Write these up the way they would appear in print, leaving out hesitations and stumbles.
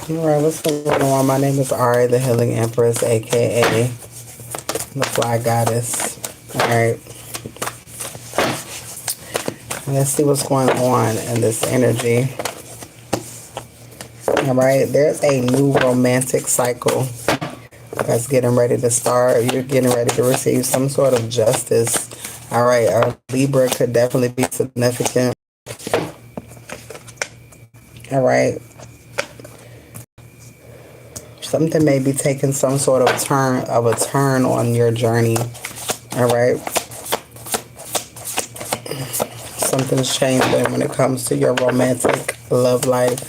Alright, what's going on? My name is Ari, the Healing Empress, aka the Fly Goddess. Alright. Let's see what's going on in this energy. Alright, there's a new romantic cycle that's getting ready to start. You're getting ready to receive some sort of justice. Alright, a Libra could definitely be significant. Alright. Something may be taking some sort of turn on your journey. Alright. Something's changing when it comes to your romantic love life.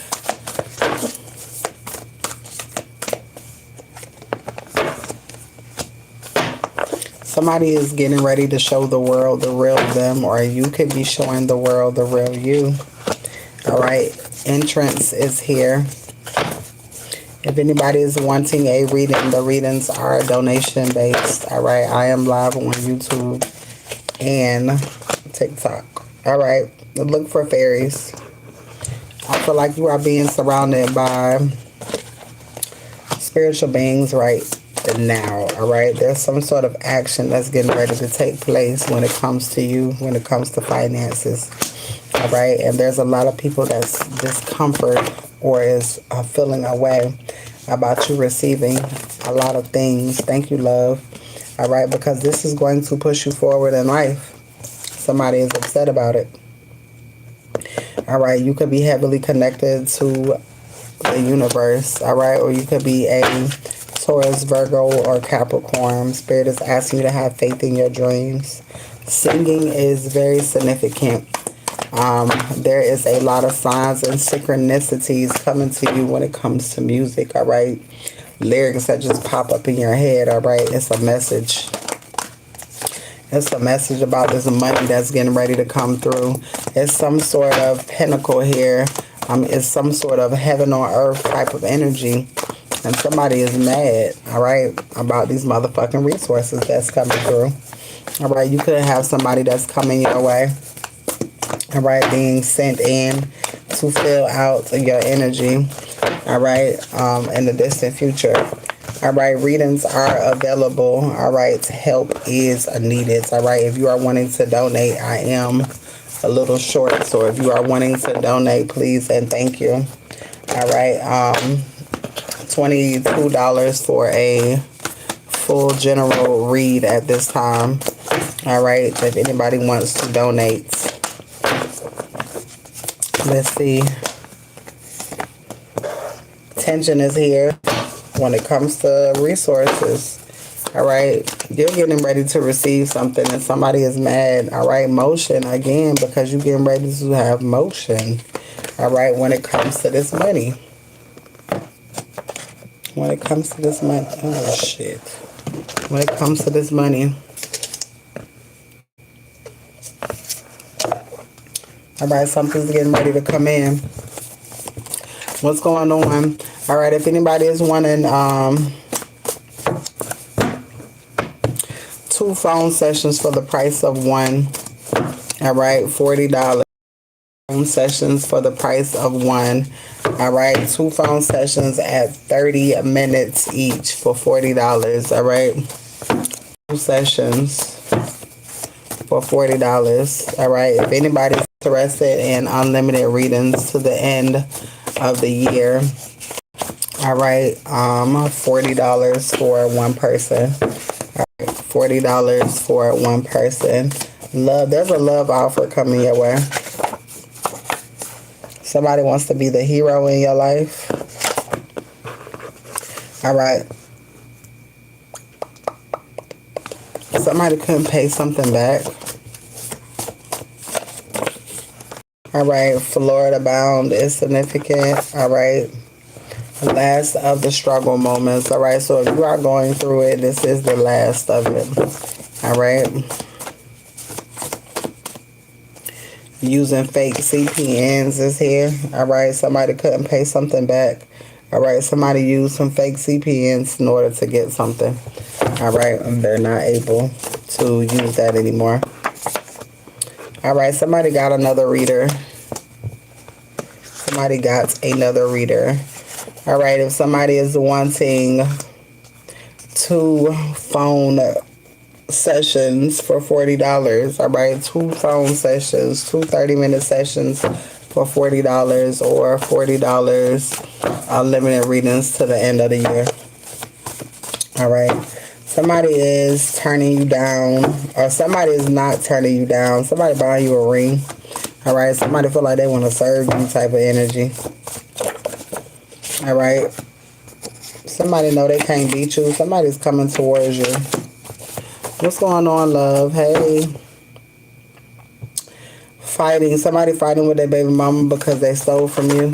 Somebody is getting ready to show the world the real them, or you could be showing the world the real you. Alright, entrance is here. If anybody is wanting a reading, the readings are donation based. Alright, I am live on YouTube and TikTok. Alright, look for fairies. I feel like you are being surrounded by spiritual beings right now. Alright, there's some sort of action that's getting ready to take place when it comes to you, when it comes to finances. Alright, and there's a lot of people that's discomfort or is feeling away about you receiving a lot of things. Thank you, love. Alright, because this is going to push you forward in life. Somebody is upset about it. Alright, you could be heavily connected to the universe. Alright, or you could be a Taurus, Virgo, or Capricorn. Spirit is asking you to have faith in your dreams. Singing is very significant. There is a lot of signs and synchronicities coming to you when it comes to music. Alright, lyrics that just pop up in your head. Alright, it's a message. It's a message about this money that's getting ready to come through. It's some sort of pinnacle here. It's some sort of heaven on earth type of energy. And somebody is mad, alright, about these motherfucking resources that's coming through. Alright, you could have somebody that's coming your way. Alright, being sent in to fill out your energy. Alright, in the distant future. Alright, readings are available. Alright, help is needed. Alright, if you are wanting to donate, I am a little short. So if you are wanting to donate, please and thank you. Alright, $22 for a full general read at this time. Alright, if anybody wants to donate. Let's see. Tension is here when it comes to resources. All right, you're getting ready to receive something and somebody is mad. All right, motion again, because you're getting ready to have motion. All right, when it comes to this money. When it comes to this money. Oh, shit. When it comes to this money. All right, something's getting ready to come in. What's going on? All right, if anybody is wanting 2 phone sessions for the price of 1. All right, $40. Phone sessions for the price of 1. All right, 2 phone sessions at 30 minutes each for $40. All right, 2 sessions for $40. All right, if anybody's interested in unlimited readings to the end of the year, all right, $40 for 1 person. All right, $40 for 1 person. Love, there's a love offer coming your way. Somebody wants to be the hero in your life. All right. Somebody couldn't pay something back. All right. Florida bound is significant. All right. Last of the struggle moments. All right. So if you are going through it, this is the last of it. All right. Using fake CPNs is here. All right. Somebody couldn't pay something back. All right. Somebody used some fake CPNs in order to get something. All right. And they're not able to use that anymore. All right. Somebody got another reader. Somebody got another reader. All right. If somebody is wanting 2 phone sessions for $40. All right, 2 phone sessions, 2 30-minute sessions for $40, or $40 unlimited readings to the end of the year. All right, somebody is turning you down, or somebody is not turning you down. Somebody buying you a ring. All right, somebody feel like they want to serve you type of energy. All right, somebody know they can't beat you. Somebody's coming towards you. What's going on, love? Hey. Fighting. Somebody fighting with their baby mama because they stole from you.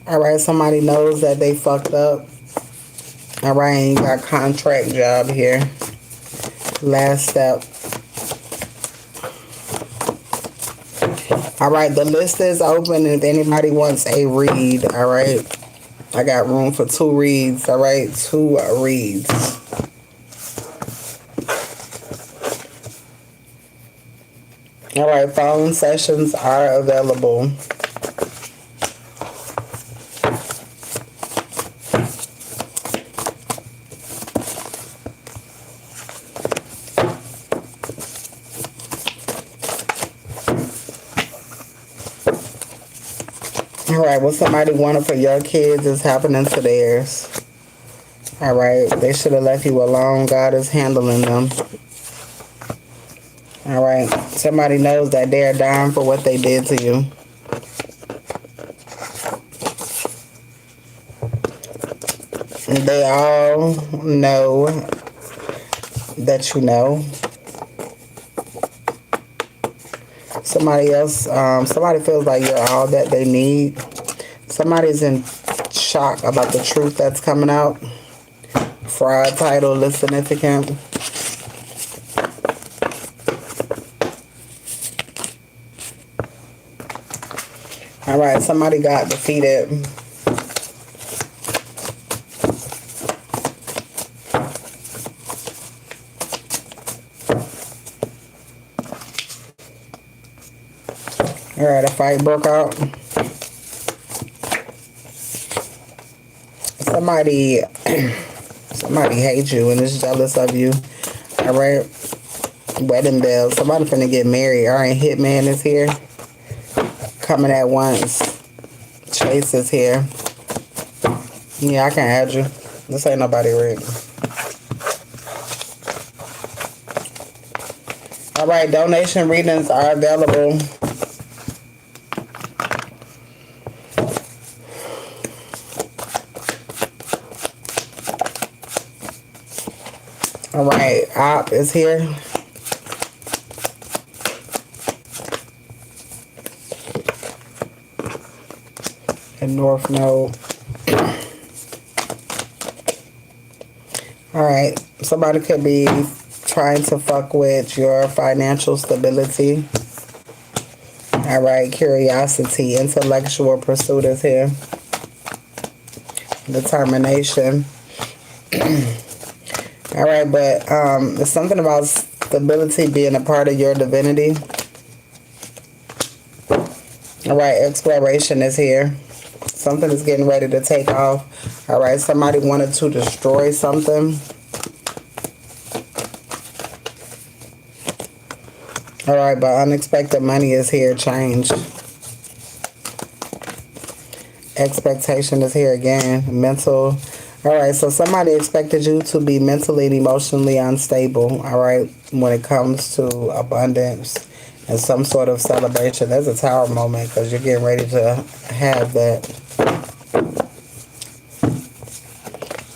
All right. Somebody knows that they fucked up. All right. And you got contract job here. Last step. All right. The list is open if anybody wants a read. All right. I got room for 2 reads, all right? 2 reads. All right, phone sessions are available. All right, what somebody wanted for your kids is happening to theirs. All right, they should have left you alone. God is handling them. All right, somebody knows that they're dying for what they did to you. They all know that you know. Somebody else, somebody feels like you're all that they need. Somebody's in shock about the truth that's coming out. Fraud title is significant. All right, somebody got defeated. All right, a fight broke out. Somebody hates you and is jealous of you. All right, wedding bells. Somebody finna get married. All right, hitman is here. Coming at once. Chase is here. Yeah, I can add you. This ain't nobody ready. All right, donation readings are available. All right, op is here. And North Node. All right, somebody could be trying to fuck with your financial stability. All right, curiosity, intellectual pursuit is here. Determination. All right, but there's something about stability being a part of your divinity. All right, exploration is here. Something is getting ready to take off. All right, somebody wanted to destroy something. All right, but unexpected money is here. Change. Expectation is here again. Mental. All right, so somebody expected you to be mentally and emotionally unstable. All right, when it comes to abundance and some sort of celebration. There's a tower moment because you're getting ready to have that.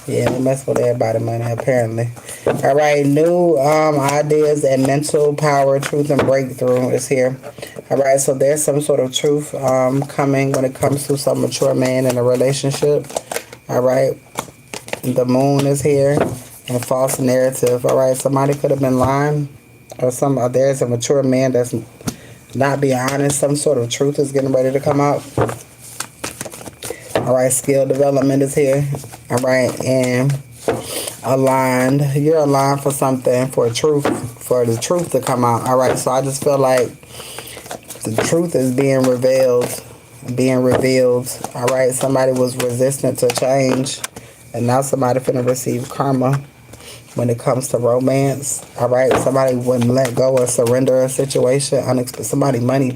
Yeah, they mess with everybody money apparently. All right, new ideas and mental power, truth and breakthrough is here. All right, so there's some sort of truth coming when it comes to some mature man in a relationship. All right, the moon is here and false narrative. All right, somebody could have been lying or there's a mature man that's not being honest. Some sort of truth is getting ready to come out. All right, skill development is here. All right, and aligned. You're aligned for something, for the truth to come out. All right, so I just feel like the truth is being revealed. All right, somebody was resistant to change, and now somebody finna receive karma when it comes to romance. All right, somebody wouldn't let go or surrender a situation. Somebody's money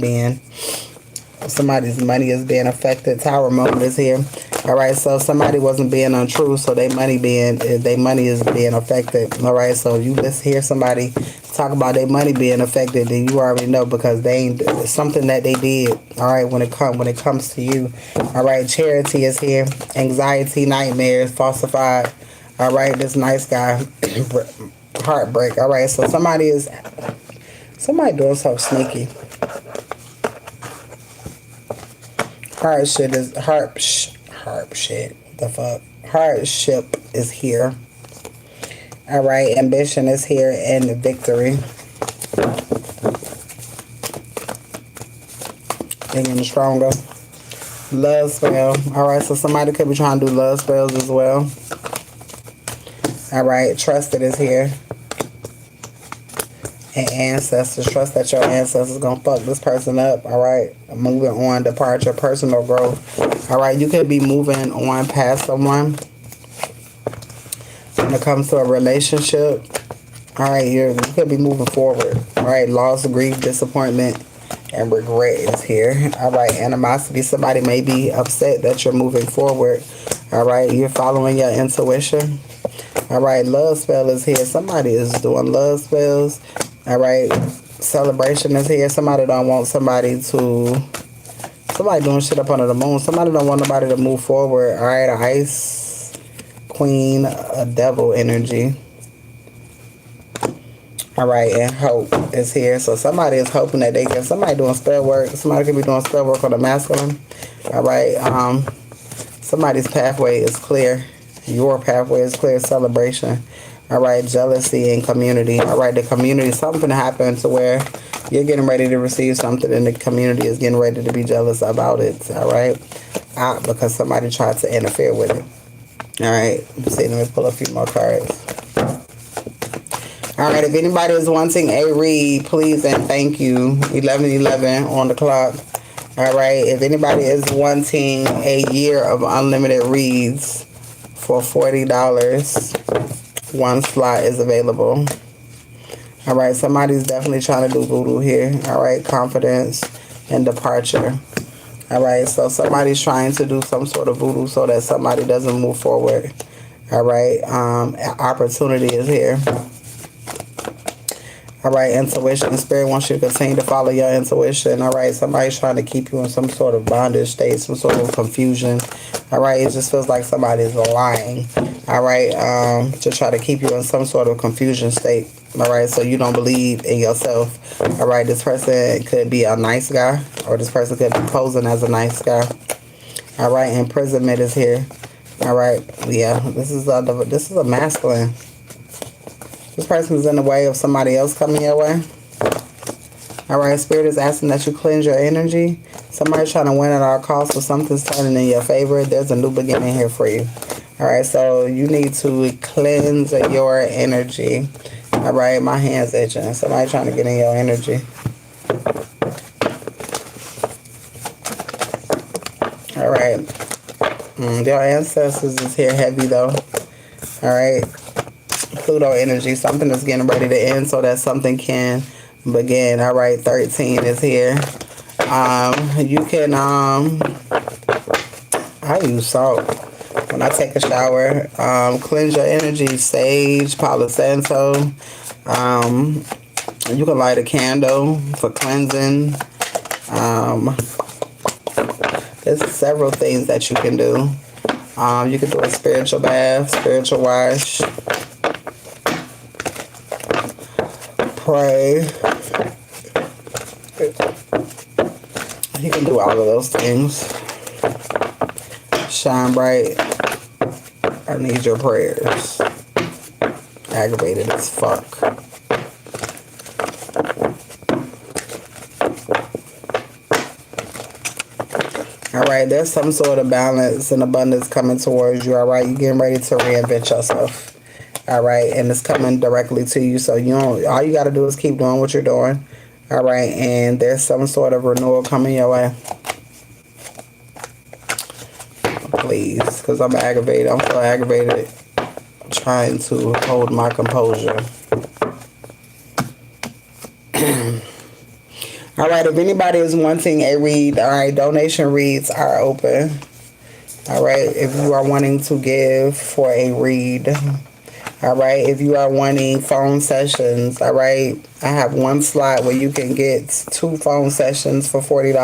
is being affected. Tower moment is here. All right, so somebody wasn't being untrue, so their money is being affected. All right, so you just hear somebody talk about their money being affected, then you already know because it's something that they did. All right, when it comes to you. All right, charity is here. Anxiety, nightmares, falsified. All right, this nice guy, heartbreak. All right, so somebody doing something sneaky. Hardship is here. All right, ambition is here and victory. Getting stronger. Love spell. All right, so somebody could be trying to do love spells as well. All right, trusted is here. And ancestors. Trust that your ancestors gonna fuck this person up. All right, moving on, departure, personal growth. All right, you could be moving on past someone when it comes to a relationship. All right, you could be moving forward. All right, loss, grief, disappointment, and regret is here. All right, animosity. Somebody may be upset that you're moving forward. All right, you're following your intuition. All right, love spell is here. Somebody is doing love spells. All right, celebration is here. Somebody don't want somebody doing shit up under the moon. Somebody don't want nobody to move forward. All right, a ice queen, a devil energy. All right, and hope is here. So somebody is hoping that somebody doing spell work. Somebody could be doing spell work on the masculine. All right, somebody's pathway is clear. Your pathway is clear. Celebration. All right, jealousy and community. All right, the community, something happened to where you're getting ready to receive something and the community is getting ready to be jealous about it. All right, because somebody tried to interfere with it. All right, let's see, let me pull a few more cards. All right, if anybody is wanting a read, please and thank you. 11:11 on the clock. All right, if anybody is wanting a year of unlimited reads for $40, one slot is available. All right, somebody's definitely trying to do voodoo here. All right, confidence and departure. All right, so somebody's trying to do some sort of voodoo so that somebody doesn't move forward. All right, opportunity is here. All right, intuition. Spirit wants you to continue to follow your intuition. All right, somebody's trying to keep you in some sort of bondage state, some sort of confusion. All right, it just feels like somebody's lying. All right, to try to keep you in some sort of confusion state. All right, so you don't believe in yourself. All right, this person could be a nice guy, or this person could be posing as a nice guy. All right, imprisonment is here. All right, yeah, this is a masculine. This person is in the way of somebody else coming your way. All right, Spirit is asking that you cleanse your energy. Somebody's trying to win at all costs, or something's turning in your favor. There's a new beginning here for you. All right, so you need to cleanse your energy. All right, my hand's itching. Somebody trying to get in your energy. All right. Your ancestors is here heavy, though. All right. Pluto energy. Something is getting ready to end so that something can begin. All right. 13 is here. You can, I use salt when I take a shower. Cleanse your energy. Sage, Palo Santo. You can light a candle for cleansing. There's several things that you can do. You can do a spiritual bath, spiritual wash, pray. You can do all of those things. Shine bright. I need your prayers. Aggravated as fuck. Alright, there's some sort of balance and abundance coming towards you. Alright, you're getting ready to reinvent yourself. Alright, and it's coming directly to you. So you don't, all you got to do is keep doing what you're doing. Alright, and there's some sort of renewal coming your way. Please, because I'm aggravated. I'm so aggravated trying to hold my composure. All right, if anybody is wanting a read, all right, donation reads are open. All right, if you are wanting to give for a read. All right, if you are wanting phone sessions, all right, I have one slot where you can get 2 phone sessions for $40.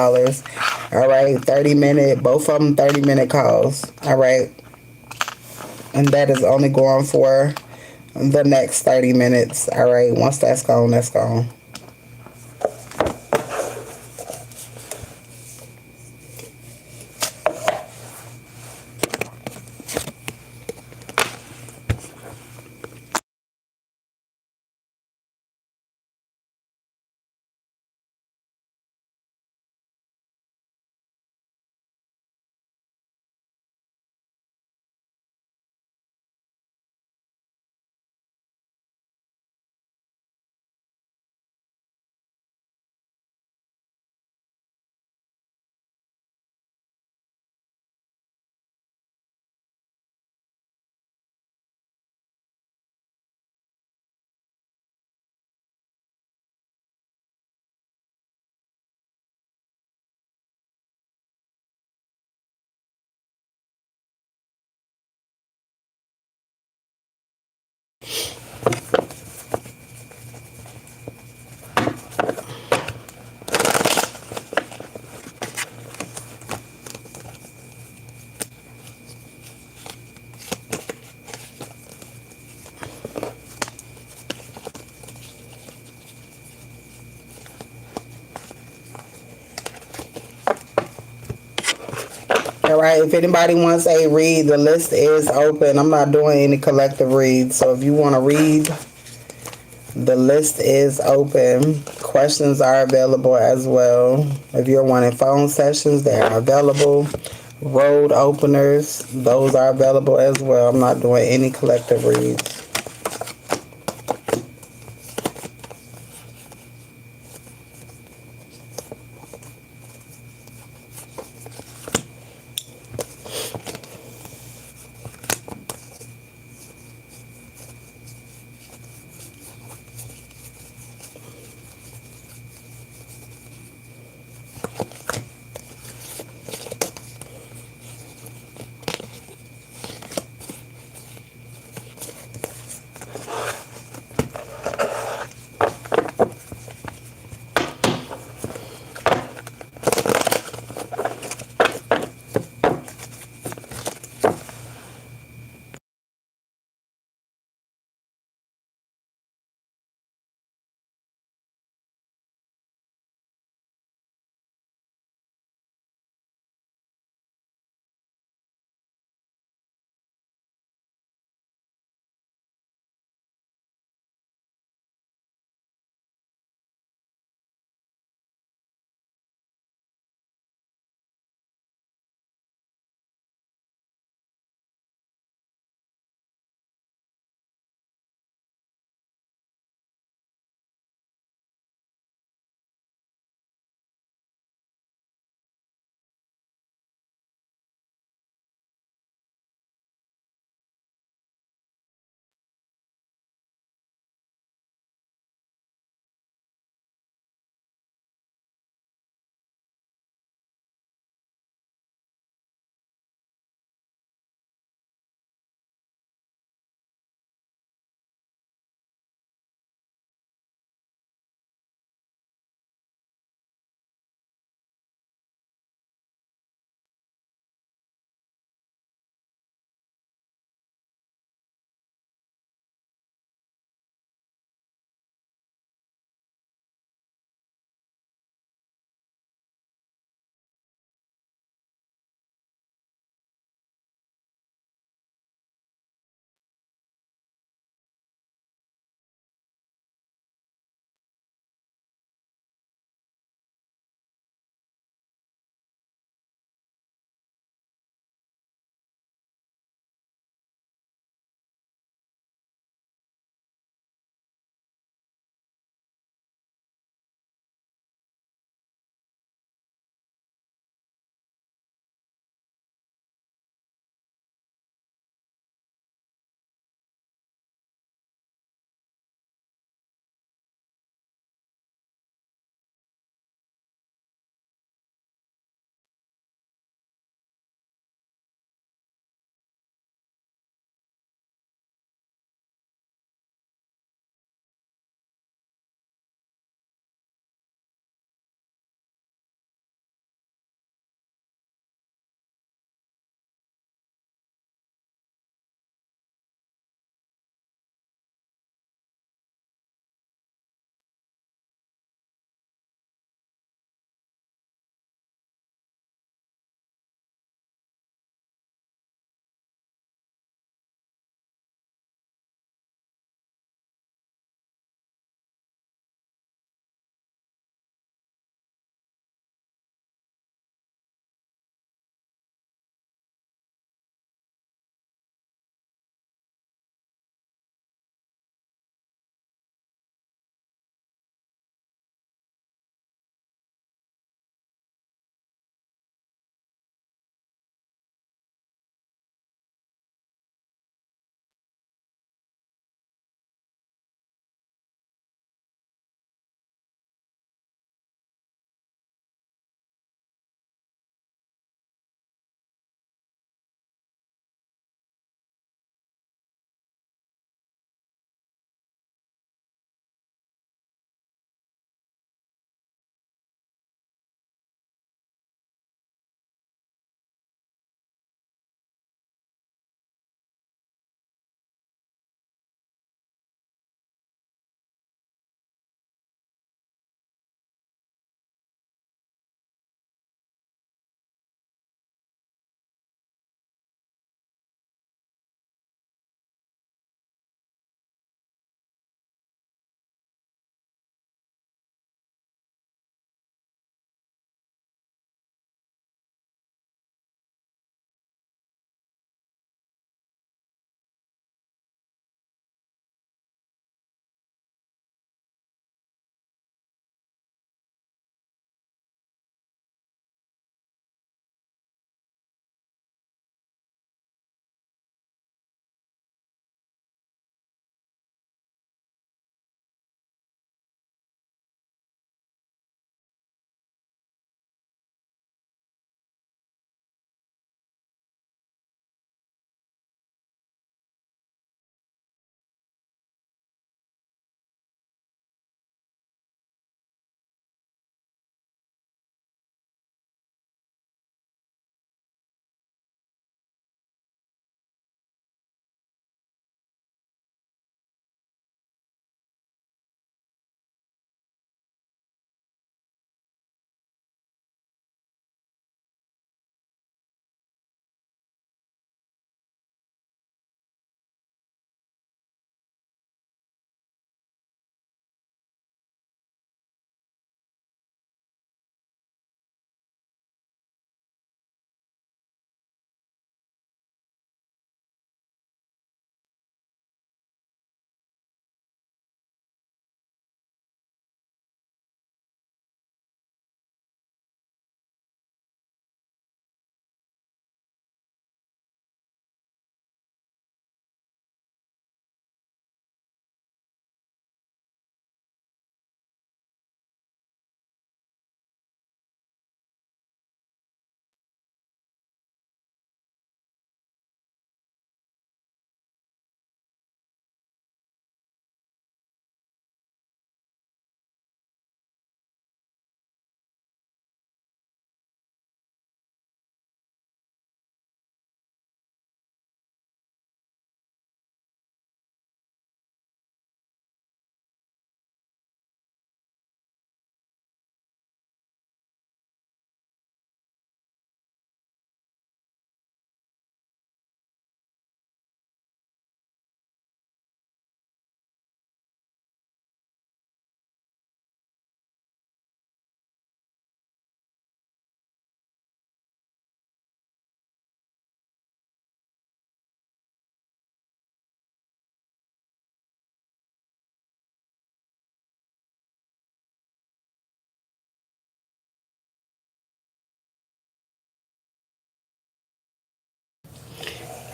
All right, 30-minute, both of them 30-minute calls. All right, and that is only going for the next 30 minutes. All right, once that's gone, that's gone. All right, if anybody wants a read, the list is open. I'm not doing any collective reads, so if you want to read, the list is open. Questions are available as well. If you're wanting phone sessions, they are available. Road openers, those are available as well. I'm not doing any collective reads.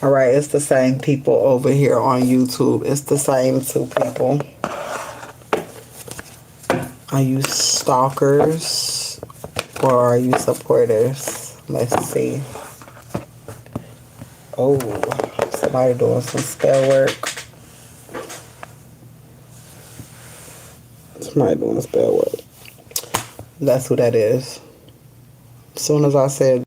All right, it's the same people over here on YouTube. It's the same two people. Are you stalkers or are you supporters? Let's see. Oh, somebody doing some spell work. Somebody doing spell work. That's who that is. As soon as I said